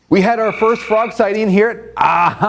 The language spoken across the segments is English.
We had our first frog sighting here at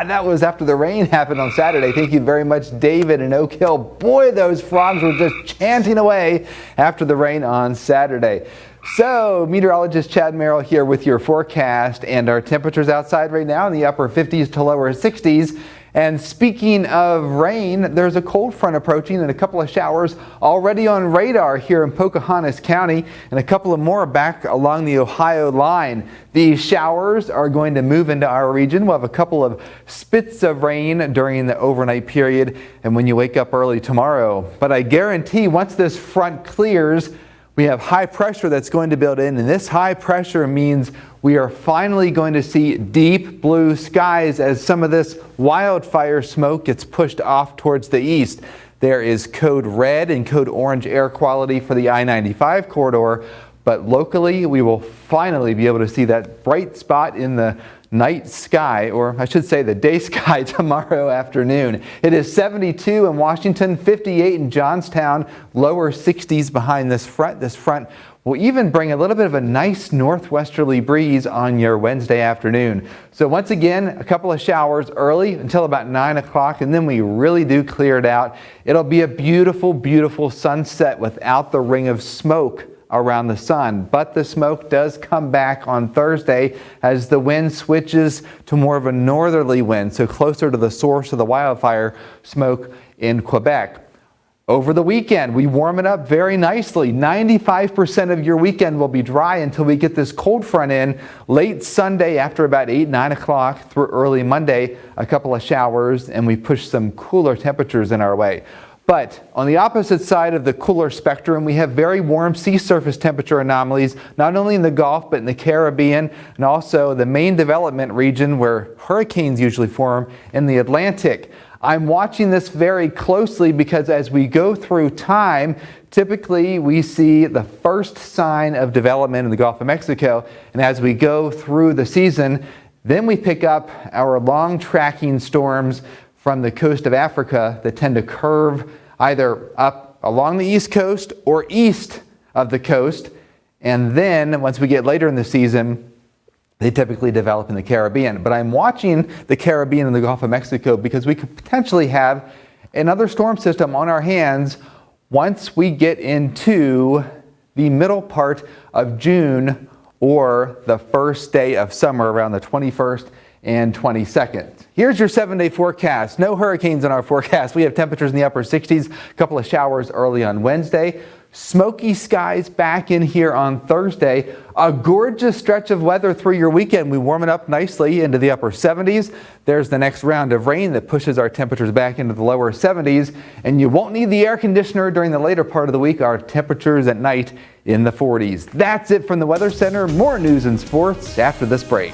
that was after the rain happened on Saturday. Thank you very much, David in Oak Hill. Boy, those frogs were just chanting away after the rain on Saturday. So, meteorologist Chad Merrill here with your forecast, and our temperatures outside right now in the upper 50s to lower 60s. And speaking of rain, there's a cold front approaching and a couple of showers already on radar here in Pocahontas County, and a couple of more back along the Ohio line. These showers are going to move into our region. We'll have a couple of spits of rain during the overnight period and when you wake up early tomorrow. But I guarantee once this front clears, we have high pressure that's going to build in, and this high pressure means we are finally going to see deep blue skies as some of this wildfire smoke gets pushed off towards the east. There is code red and code orange air quality for the I-95 corridor, but locally we will finally be able to see that bright spot in the night sky, or I should say the day sky, tomorrow afternoon. It is 72 in Washington, 58 in Johnstown, lower 60s behind this front. This front will even bring a little bit of a nice northwesterly breeze on your Wednesday afternoon. So once again, a couple of showers early until about 9 o'clock, and then we really do clear it out. It'll be a beautiful, beautiful sunset without the ring of smoke around the sun, but the smoke does come back on Thursday as the wind switches to more of a northerly wind, so closer to the source of the wildfire smoke in Quebec. Over the weekend, we warm it up very nicely. 95% of your weekend will be dry until we get this cold front in late Sunday after about 8, 9 o'clock through early Monday, a couple of showers, and we push some cooler temperatures in our way. But on the opposite side of the cooler spectrum, we have very warm sea surface temperature anomalies, not only in the Gulf, but in the Caribbean, and also the main development region where hurricanes usually form in the Atlantic. I'm watching this very closely because as we go through time, typically we see the first sign of development in the Gulf of Mexico, and as we go through the season, then we pick up our long tracking storms from the coast of Africa that tend to curve either up along the east coast or east of the coast. And then once we get later in the season, they typically develop in the Caribbean. But I'm watching the Caribbean and the Gulf of Mexico because we could potentially have another storm system on our hands once we get into the middle part of June or the first day of summer around the 21st and 22nd. Here's your 7-day forecast. No hurricanes in our forecast. We have temperatures in the upper 60s, a couple of showers early on Wednesday. Smoky skies back in here on Thursday. A gorgeous stretch of weather through your weekend. We warm it up nicely into the upper 70s. There's the next round of rain that pushes our temperatures back into the lower 70s. And you won't need the air conditioner during the later part of the week. Our temperatures at night in the 40s. That's it from the Weather Center. More news and sports after this break.